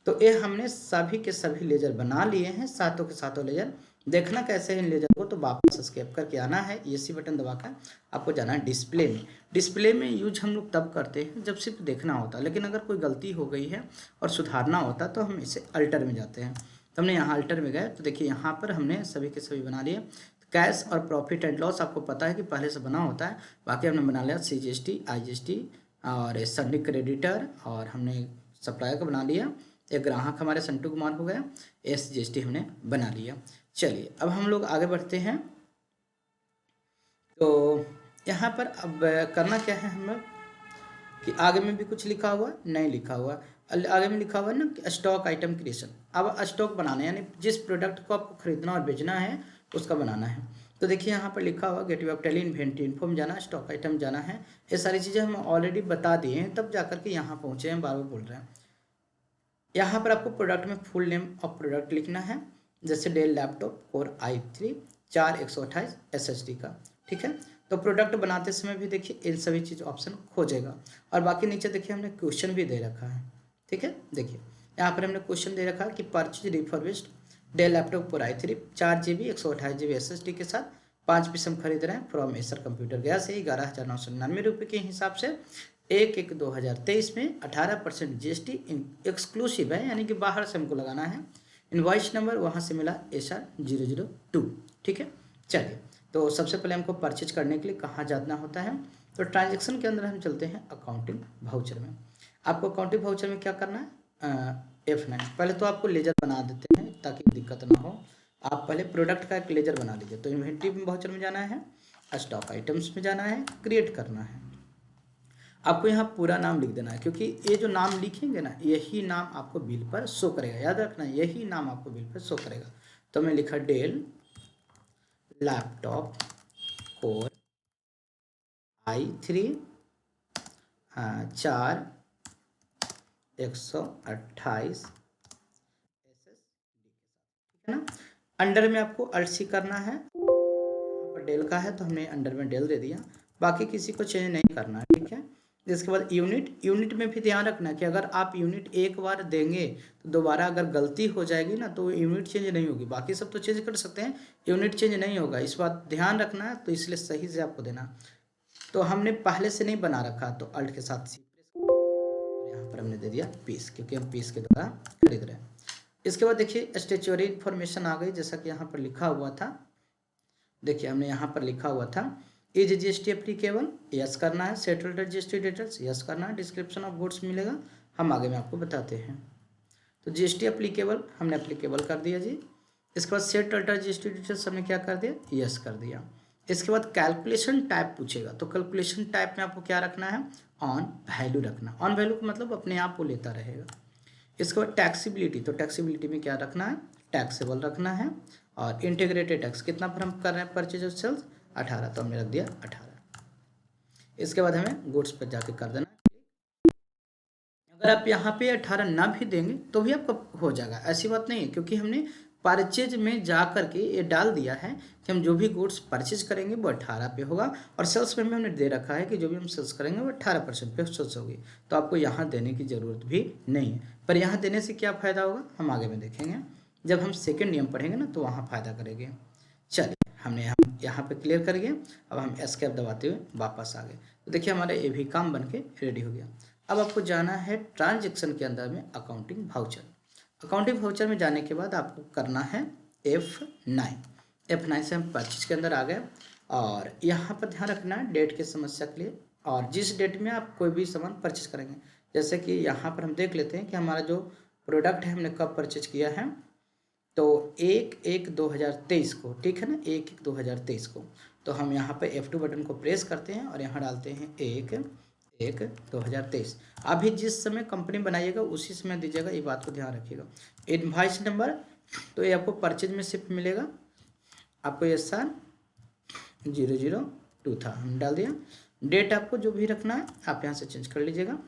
तो ये हमने सभी के सभी लेजर बना लिए हैं, सातों के सातों लेजर देखना कैसे है इन लेजर को, तो वापस एस्केप करके आना है, ESC बटन दबाकर आपको जाना है डिस्प्ले में। डिस्प्ले में यूज हम लोग तब करते हैं जब सिर्फ देखना होता है, लेकिन अगर कोई गलती हो गई है और सुधारना होता तो हम इसे अल्टर में जाते हैं। तो हमने यहाँ अल्टर में गए तो देखिए यहाँ पर हमने सभी के सभी बना लिए। कैश और प्रॉफिट एंड लॉस आपको पता है कि पहले से बना होता है, बाकी हमने बना लिया CGST, IGST और संडे क्रेडिटर, और हमने सप्लायर का बना लिया। एक ग्राहक हमारे संटू कुमार हो गया, SGST हमने बना लिया। चलिए अब हम लोग आगे बढ़ते हैं। तो यहाँ पर अब करना क्या है हमें कि आगे में भी कुछ लिखा हुआ नहीं लिखा हुआ, आगे में लिखा हुआ है ना स्टॉक आइटम क्रिएशन। अब स्टॉक बनाना है, यानी जिस प्रोडक्ट को आपको खरीदना और बेचना है उसका बनाना है। तो देखिए यहाँ पर लिखा हुआ gateway of Tally inventory info में जाना है, स्टॉक आइटम जाना है। ये सारी चीज़ें हम ऑलरेडी बता दिए हैं, तब जाकर के यहाँ पहुँचे हैं, बार बार बोल रहे हैं। यहाँ पर आपको प्रोडक्ट में फुल नेम ऑफ प्रोडक्ट लिखना है, जैसे Dell laptop core i3 4128 SSD का, ठीक है। तो प्रोडक्ट बनाते समय भी देखिए इन सभी चीज़ ऑप्शन खोजेगा। और बाकी नीचे देखिए हमने क्वेश्चन भी दे रखा है, ठीक है। देखिए यहाँ पर हमने क्वेश्चन दे रखा है कि purchase refurbished Dell laptop core i3 4GB 128GB SSD के साथ 5 पीस हम खरीद रहे हैं फ्रॉम एसर कंप्यूटर गया से 11,999 रुपये के हिसाब से 1/1/2023 में 18% GST एक्सक्लूसिव है, यानी कि बाहर से हमको लगाना है। इनवॉइस नंबर वहाँ से मिला SR002, ठीक है। चलिए तो सबसे पहले हमको परचेज करने के लिए कहाँ जाना होता है, तो ट्रांजेक्शन के अंदर हम चलते हैं अकाउंटिंग वाउचर में। आपको अकाउंटिंग वाउचर में क्या करना है, F9। पहले तो आपको लेजर बना देते हैं ताकि दिक्कत ना हो। आप पहले प्रोडक्ट का एक लेजर बना लीजिए। तो इन्वेंट्री वाउचर में जाना है, स्टॉक आइटम्स में जाना है, क्रिएट करना है। आपको यहाँ पूरा नाम लिख देना है, क्योंकि ये जो नाम लिखेंगे ना यही नाम आपको बिल पर शो करेगा, याद रखना यही नाम आपको बिल पर शो करेगा। तो मैं लिखा डेल लैपटॉप कोर i3 4128 है ना। अंडर में आपको अल्ट करना है, यहाँ पर डेल का है तो हमने अंडर में डेल दे दिया, बाकी किसी को चेंज नहीं करना है, ठीक है। इसके बाद यूनिट में भी ध्यान रखना कि अगर आप यूनिट एक बार देंगे तो दोबारा अगर गलती हो जाएगी ना तो यूनिट चेंज नहीं होगी। बाकी सब तो चेंज कर सकते हैं, यूनिट चेंज नहीं होगा, इस बात ध्यान रखना है। तो इसलिए सही से आपको देना। तो हमने पहले से नहीं बना रखा, तो अल्ट के साथ सी प्रेस और यहाँ पर हमने दे दिया पीस, क्योंकि हम पीस के द्वारा खरीद रहे हैं। इसके बाद देखिए स्टेचुअरी इन्फॉर्मेशन आ गई, जैसा कि यहाँ पर लिखा हुआ था। देखिए हमने यहाँ पर लिखा हुआ था इज GST एप्लीकेबल, यस करना है। सेटल्ड GST डिटेल्स, यस करना है। डिस्क्रिप्शन ऑफ गुड्स मिलेगा, हम आगे में आपको बताते हैं। तो GST एप्लीकेबल हमने एप्लीकेबल कर दिया जी। इसके बाद सेट अल्टर GST डिटेल्स हमने क्या कर दिया, यस कर दिया। इसके बाद कैलकुलेशन टाइप पूछेगा, तो कैलकुलेशन टाइप में आपको क्या रखना है, ऑन वैल्यू रखना। ऑन वैल्यू का मतलब अपने आप वो लेता रहेगा। इसके बाद टैक्सीबिलिटी, तो टैक्सीबिलिटी में क्या रखना है, टैक्सेबल रखना है। और इंटीग्रेटेड टैक्स कितना पर हम कर रहे हैं, परचेज ऑफ सेल्स 18, तो हमने रख दिया 18। इसके बाद हमें गुड्स पर जाके कर देना। अगर आप यहाँ पे 18 ना भी देंगे तो भी आपका हो जाएगा, ऐसी बात नहीं है, क्योंकि हमने परचेज में जा करके ये डाल दिया है कि हम जो भी गुड्स परचेज करेंगे वो 18 पे होगा, और सेल्स में हमने दे रखा है कि जो भी हम सेल्स करेंगे वो 18% पे सेल्स होगी। तो आपको यहाँ देने की ज़रूरत भी नहीं है। पर यहाँ देने से क्या फ़ायदा होगा हम आगे में देखेंगे, जब हम सेकेंड नियम पढ़ेंगे ना तो वहाँ फ़ायदा करेंगे। चलिए हमने यहाँ पे क्लियर कर गए। अब हम एस्केप दबाते हुए वापस आ गए। तो देखिए हमारा ये भी काम बन के रेडी हो गया। अब आपको जाना है ट्रांजैक्शन के अंदर में अकाउंटिंग वाउचर। अकाउंटिंग वाउचर में जाने के बाद आपको करना है F9 से हम परचेज के अंदर आ गए। और यहाँ पर ध्यान रखना है डेट की समस्या के लिए, और जिस डेट में आप कोई भी सामान परचेज करेंगे, जैसे कि यहाँ पर हम देख लेते हैं कि हमारा जो प्रोडक्ट है हमने कब परचेज किया है, तो 1/1/2023 को, ठीक है ना, 1/1/2023 को। तो हम यहाँ पे F2 बटन को प्रेस करते हैं और यहाँ डालते हैं 1/1/2023। अभी जिस समय कंपनी बनाइएगा उसी समय दीजिएगा, ये बात को ध्यान रखिएगा। इनवॉइस नंबर तो ये आपको परचेज में सिर्फ मिलेगा, आपको SR002 था, हम डाल दिया। डेट आपको जो भी रखना है आप यहाँ से चेंज कर लीजिएगा।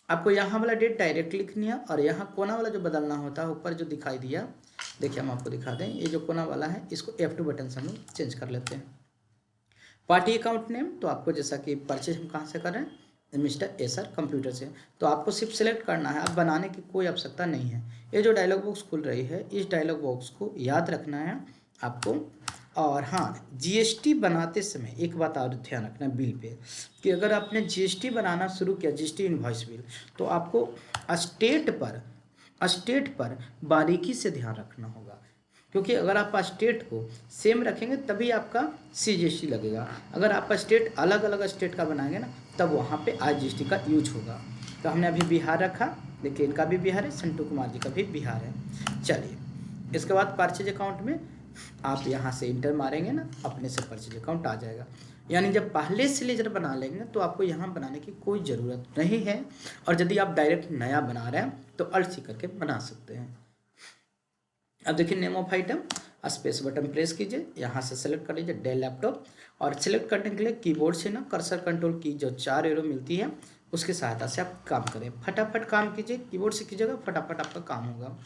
आपको यहाँ वाला डेट डायरेक्ट लिखनी है, और यहाँ कोना वाला जो बदलना होता है ऊपर जो दिखाई दिया, देखिए हम आपको दिखा दें, ये जो कोना वाला है इसको F2 बटन से हम लोग चेंज कर लेते हैं। पार्टी अकाउंट नेम, तो आपको जैसा कि परचेज हम कहाँ से कर रहे हैं, मिस्टर एसर कंप्यूटर से, तो आपको सिर्फ सेलेक्ट करना है, अब बनाने की कोई आवश्यकता नहीं है। ये जो डायलॉग बॉक्स खुल रही है इस डायलॉग बॉक्स को याद रखना है आपको। और हाँ, जीएसटी बनाते समय एक बात और ध्यान रखना बिल पे, कि अगर आपने जीएसटी बनाना शुरू किया, जीएसटी इनवॉइस बिल, तो आपको स्टेट पर बारीकी से ध्यान रखना होगा, क्योंकि अगर आप स्टेट को सेम रखेंगे तभी आपका सीजीएसटी लगेगा। अगर आप स्टेट अलग अलग स्टेट का बनाएंगे ना, तब वहाँ पे आईजीएसटी का यूज होगा। तो हमने अभी बिहार रखा, देखिए इनका भी बिहार है, संटू कुमार जी का भी बिहार है। चलिए, इसके बाद परचेज अकाउंट में आप यहाँ से इंटर मारेंगे ना, अपने से परचेज अकाउंट आ जाएगा। यानी जब पहले से लेजर बना लेंगे तो आपको यहाँ बनाने की कोई ज़रूरत नहीं है। और यदि आप डायरेक्ट नया बना रहे हैं तो अल्ट सी करके बना सकते हैं। अब देखिए name of item, space button press कीजिए, यहाँ से सेलेक्ट कर लीजिए डेल लैपटॉप। और सेलेक्ट करने के लिए कीबोर्ड से ना कर्सर कंट्रोल की जो 4 एरो मिलती है उसकी सहायता से आप काम करें, फटाफट काम कीजिए, कीबोर्ड से कीजिएगा, फटाफट आपका काम होगा।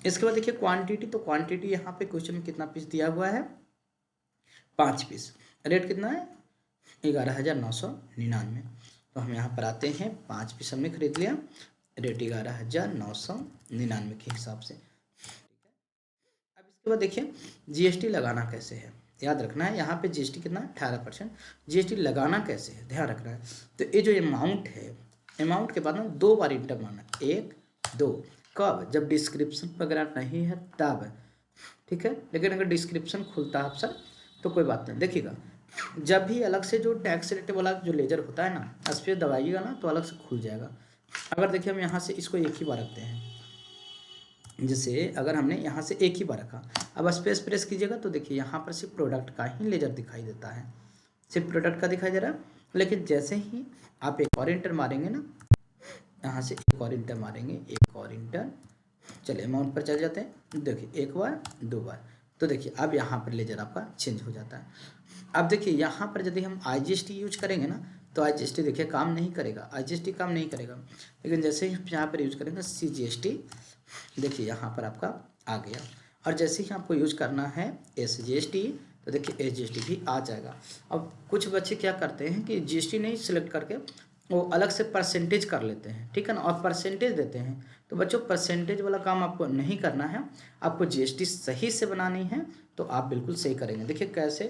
इसके बाद देखिए क्वांटिटी, तो क्वांटिटी यहाँ पे क्वेश्चन में कितना पीस दिया हुआ है, 5 पीस। रेट कितना है, 11,999। तो हम यहाँ पर आते हैं, 5 पीस हमने खरीद लिया, रेट 11,999 के हिसाब से। अब इसके बाद देखिए जीएसटी लगाना कैसे है, याद रखना है। यहाँ पे जीएसटी कितना है, 18%। जीएसटी लगाना कैसे है, ध्यान रखना है। तो ये जो अमाउंट है, अमाउंट के बाद ना 2 बार इंटर मारना, 1 2। कब, जब डिस्क्रिप्शन वगैरह नहीं है तब, ठीक है। लेकिन अगर डिस्क्रिप्शन खुलता है अक्सर तो कोई बात नहीं। देखिएगा जब भी अलग से जो टैक्स रेट वाला जो लेजर होता है ना, उस पर दबाइएगा ना तो अलग से खुल जाएगा। अगर देखिए हम यहाँ से इसको एक ही बार रखते हैं, जैसे अगर हमने यहाँ से एक ही बार रखा, अब स्पेस प्रेस कीजिएगा तो देखिए यहाँ पर सिर्फ प्रोडक्ट का ही लेजर दिखाई देता है, सिर्फ प्रोडक्ट का दिखाई दे रहा है। लेकिन जैसे ही आप एक और इंटर मारेंगे ना, यहाँ से एक और इंटर मारेंगे, एक और इंटर, चलिए अमाउंट पर चल जाते हैं। देखिए 1 बार 2 बार, तो देखिए अब यहाँ पर लेजर आपका चेंज हो जाता है। अब देखिए यहाँ पर यदि हम आईजीएसटी यूज करेंगे ना, तो आईजीएसटी देखिए काम नहीं करेगा, आईजीएसटी काम नहीं करेगा। लेकिन जैसे ही यहाँ पर यूज करेंगे सीजीएसटी, देखिए यहाँ पर आपका आ गया। और जैसे ही आपको यूज करना है एसजीएसटी, तो देखिए एसजीएसटी भी आ जाएगा। अब कुछ बच्चे क्या करते हैं कि जीएसटी नहीं सिलेक्ट करके वो अलग से परसेंटेज कर लेते हैं, ठीक है ना, और परसेंटेज देते हैं। तो बच्चों परसेंटेज वाला काम आपको नहीं करना है, आपको जीएसटी सही से बनानी है, तो आप बिल्कुल सही करेंगे। देखिए कैसे,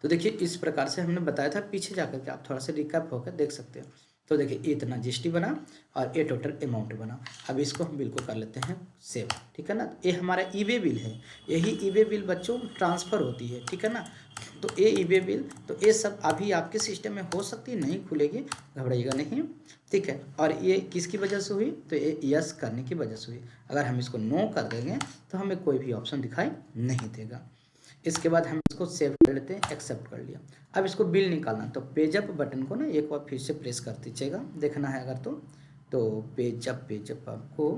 तो देखिए इस प्रकार से हमने बताया था, पीछे जाकर के आप थोड़ा सा रिकैप होकर देख सकते हो। तो देखिए ये इतना जीएसटी बना और ये टोटल अमाउंट बना। अब इसको हम बिल को कर लेते हैं सेव, ठीक है ना। ये हमारा ईबे बिल है, यही ईबे बिल बच्चों ट्रांसफ़र होती है, ठीक है ना। तो ये ईबे बिल, तो ये सब अभी आपके सिस्टम में हो सकती है नहीं खुलेगी, घबराइएगा नहीं, ठीक है। और ये किसकी वजह से हुई, तो ये यस करने की वजह से हुई। अगर हम इसको नो कर देंगे तो हमें कोई भी ऑप्शन दिखाई नहीं देगा। इसके बाद हम इसको सेव कर लेते हैं, एक्सेप्ट कर लिया। अब इसको बिल निकालना, तो पेजअप बटन को ना एक बार फिर से प्रेस कर दीजिएगा, देखना है अगर तो पेजअप आपको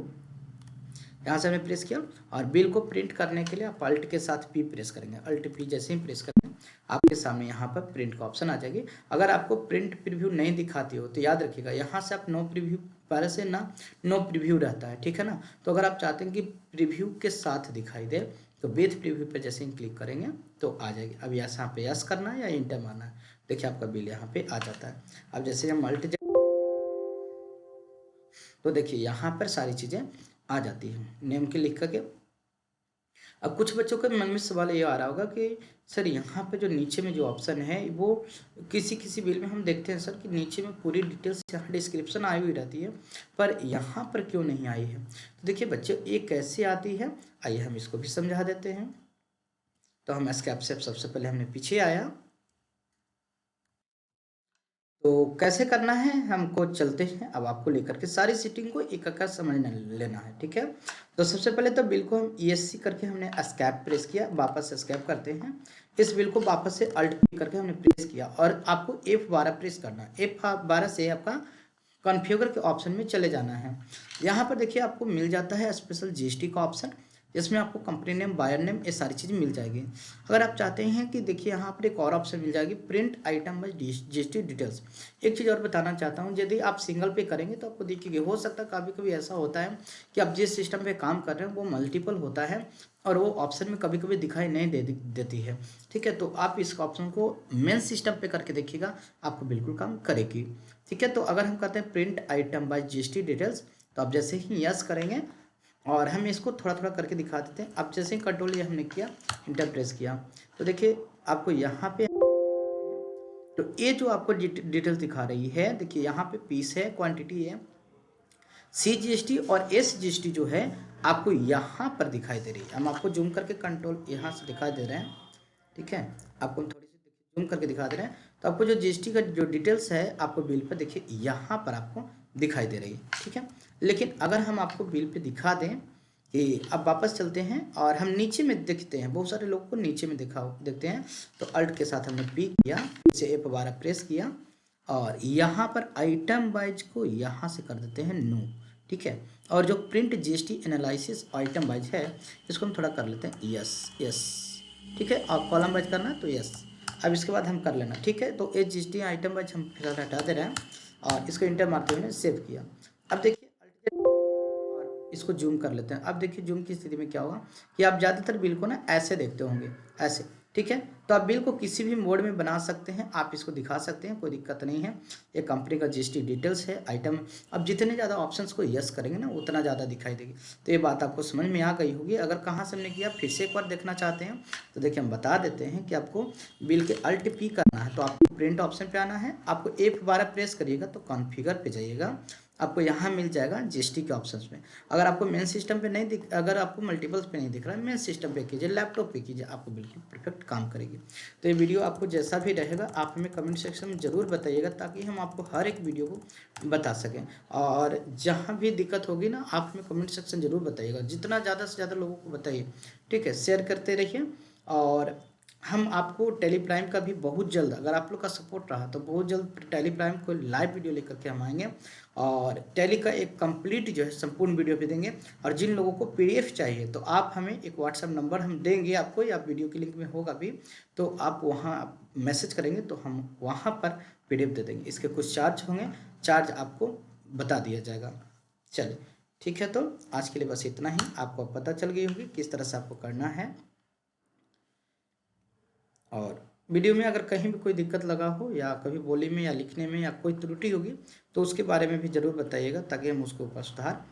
यहाँ से हमने प्रेस किया। और बिल को प्रिंट करने के लिए आप अल्ट के साथ पी प्रेस करेंगे, अल्ट पी जैसे ही प्रेस करेंगे आपके सामने यहाँ पर प्रिंट का ऑप्शन आ जाएगी। अगर आपको प्रिंट प्रीव्यू नहीं दिखाती हो तो याद रखिएगा यहाँ से आप नो प्रीव्यू, पहले से ना नो प्रीव्यू रहता है, ठीक है ना। तो अगर आप चाहते हैं कि प्रीव्यू के साथ दिखाई दे तो विथ प्रीव्यू पे जैसे ही क्लिक करेंगे तो आ जाएगी। अब यहाँ पे यस करना है या इंटर मारना है, देखिए आपका बिल यहाँ पे आ जाता है। अब जैसे हम मल्टी, तो देखिए यहाँ पर सारी चीज़ें आ जाती हैं नेम के लिख करके। अब कुछ बच्चों के मन में सवाल ये आ रहा होगा कि सर यहाँ पे जो नीचे में जो ऑप्शन है वो किसी किसी बिल में हम देखते हैं सर कि नीचे में पूरी डिटेल्स यहाँ डिस्क्रिप्शन आई हुई रहती है, पर यहाँ पर क्यों नहीं आई है। तो देखिए बच्चों ये कैसे आती है, आइए हम इसको भी समझा देते हैं। तो हम एस्केप से सबसे पहले हमने पीछे आया, तो कैसे करना है हमको चलते हैं, अब आपको लेकर के सारी सेटिंग को एक एक समझ लेना है, ठीक है। तो सबसे पहले तो बिल को हम ESC करके हमने एस्केप प्रेस किया, वापस एस्केप करते हैं। इस बिल को वापस से अल्ट करके हमने प्रेस किया और आपको F12 प्रेस करना है। F12 से आपका कॉन्फ़िगर के ऑप्शन में चले जाना है। यहाँ पर देखिए आपको मिल जाता है स्पेशल GST का ऑप्शन, जिसमें आपको कंपनी नेम, बायर नेम, ये सारी चीज़ें मिल जाएगी। अगर आप चाहते हैं कि देखिए यहाँ पर एक और ऑप्शन मिल जाएगी, print item by GST details. एक चीज़ और बताना चाहता हूँ, यदि आप सिंगल पे करेंगे तो आपको देखिए हो सकता है कभी कभी ऐसा होता है कि आप जिस सिस्टम पे काम कर रहे हैं वो मल्टीपल होता है और वो ऑप्शन में कभी कभी दिखाई नहीं देती है, ठीक है। तो आप इस ऑप्शन को मेन सिस्टम पे करके देखिएगा, आपको बिल्कुल काम करेगी, ठीक है। तो अगर हम कहते हैं print item by GST details, तो आप जैसे ही यस करेंगे और हम इसको थोड़ा थोड़ा करके दिखा देते हैं। अब जैसे ही कंट्रोल ये हमने किया, इंटर प्रेस किया, तो देखिए आपको यहाँ पे, तो ये जो आपको डिटेल्स दिखा रही है, देखिए यहाँ पे पीस है, क्वांटिटी है, CGST और SGST जो है आपको यहाँ पर दिखाई दे रही है। हम आपको जूम करके कंट्रोल यहाँ से दिखाई दे रहे हैं, ठीक है, आपको हम थोड़ी सी जूम करके दिखा दे रहे हैं। तो आपको जो GST का जो डिटेल्स है आपको बिल पर देखिए यहाँ पर आपको दिखाई दे रही है, ठीक है। लेकिन अगर हम आपको बिल पे दिखा दें कि अब वापस चलते हैं और हम नीचे में देखते हैं, बहुत सारे लोग को नीचे में देखते हैं, तो अल्ट के साथ हमने P किया, इसे F12 प्रेस किया और यहाँ पर आइटम वाइज को यहाँ से कर देते हैं नो, ठीक है। और जो print GST analysis item wise है इसको हम थोड़ा कर लेते हैं यस यस, ठीक है। और कॉलम वाइज करना तो यस। अब इसके बाद हम कर लेना, ठीक है। तो GST आइटम वाइज हम फिलहाल हटा दे रहे हैं और इसको इंटर मारते हुए सेव किया। अब देखिए और इसको जूम कर लेते हैं। अब देखिए जूम की स्थिति में क्या होगा कि आप ज़्यादातर बिल को ना ऐसे देखते होंगे, ऐसे, ठीक है। तो आप बिल को किसी भी मोड में बना सकते हैं, आप इसको दिखा सकते हैं, कोई दिक्कत नहीं है। ये कंपनी का GST डिटेल्स है, आइटम। अब जितने ज़्यादा ऑप्शंस को यस करेंगे ना उतना ज़्यादा दिखाई देगी। तो ये बात आपको समझ में आ गई होगी। अगर कहाँ से हमने किया फिर से एक बार देखना चाहते हैं तो देखिए हम बता देते हैं कि आपको बिल के अल्ट P करना है, तो आपको प्रिंट ऑप्शन पे आना है, आपको F12 प्रेस करिएगा तो कॉन्फ़िगर पे जाइएगा, आपको यहाँ मिल जाएगा GST के ऑप्शंस में। अगर आपको मेन सिस्टम पे नहीं दिख, अगर आपको मल्टीपल्स पे नहीं दिख रहा है, मेन सिस्टम पे कीजिए, लैपटॉप पे कीजिए, आपको बिल्कुल परफेक्ट काम करेगी। तो ये वीडियो आपको जैसा भी रहेगा आप हमें कमेंट सेक्शन में ज़रूर बताइएगा ताकि हम आपको हर एक वीडियो को बता सकें। और जहाँ भी दिक्कत होगी ना आप हमें कमेंट सेक्शन ज़रूर बताइएगा, जितना ज़्यादा से ज़्यादा लोगों को बताइए, ठीक है। शेयर करते रहिए और हम आपको टेलीप्राइम का भी बहुत जल्द, अगर आप लोग का सपोर्ट रहा तो बहुत जल्द टेलीप्राइम को लाइव वीडियो लेकर के हम आएंगे और टैली का एक कंप्लीट जो है संपूर्ण वीडियो भी देंगे। और जिन लोगों को PDF चाहिए तो आप हमें एक WhatsApp नंबर हम देंगे आपको, या वीडियो की लिंक में होगा भी, तो आप वहाँ मैसेज करेंगे तो हम वहाँ पर PDF दे देंगे। इसके कुछ चार्ज होंगे, चार्ज आपको बता दिया जाएगा। चलिए ठीक है, तो आज के लिए बस इतना ही। आपको पता चल गई होगी किस तरह से आपको करना है। और वीडियो में अगर कहीं भी कोई दिक्कत लगा हो या कभी बोली में या लिखने में या कोई त्रुटि होगी तो उसके बारे में भी ज़रूर बताइएगा ताकि हम उसके ऊपर सुधार